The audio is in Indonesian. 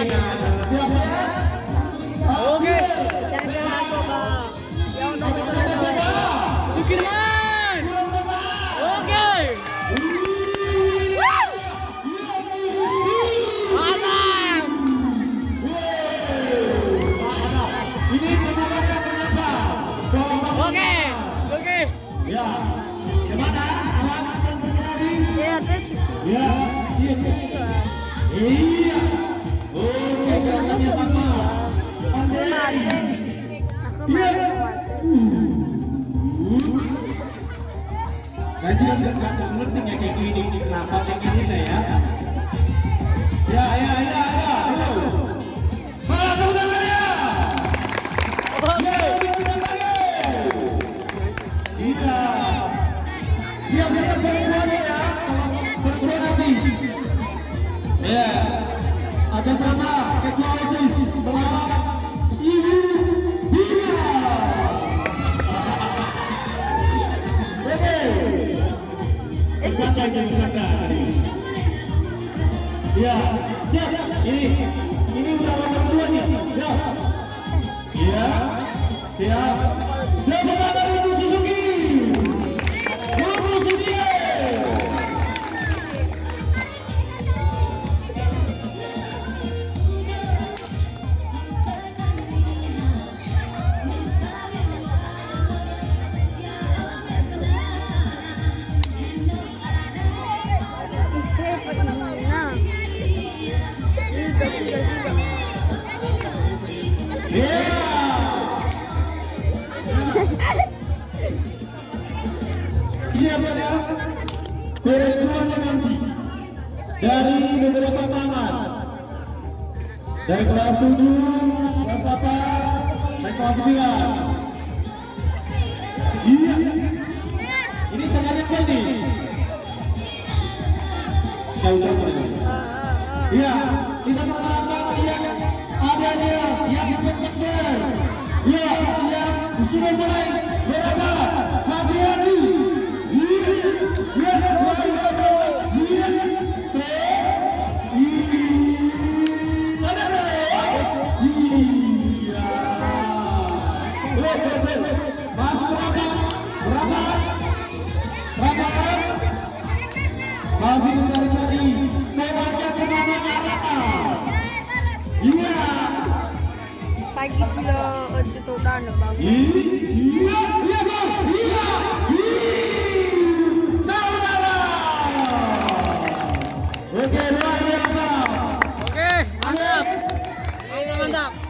Siap ya? Oke. Jangan aku bang. Yang nomor Sukirman. Oke. Mantap. Ini pembukaannya berapa? Oke. Oke. Ya. Gimana? Awak yang terjadi? ya terus. Ya, siap. Iya. Oke, caranya sama. Kumat. Aku main kumat. Saya juga nggak ngerti ya kayak gini kenapa kayak gini ya. Ya. Malah tepuk tangannya. Oke. Iya. Siap ya perempuannya ya. Perempuan nanti. Ya. Ada sama ketua OSIS melawan Ibu Bina. Oke. Santai tadi. Ya, siap. Ini udah nomor 2 nih. Ya. Iya. Siap. Ya, pertama Ibu Suzuki. Ibu Suzuki. Siapa ya? Perempuannya nanti dari beberapa tangan dari kelas 7, kelas 8, dan kelas 9. Iya. Ini tangannya Kelly. Iya, kita mengharapkan yang adanya yang spektakuler. Ya, yang sudah mulai berapa? Hadiani. Masih mencari-cari memangnya kemana arah? Iya. Pagi kilo untuk tanah bang. Iya. Oke, luar biasa. Oke. Mantap. Mantap.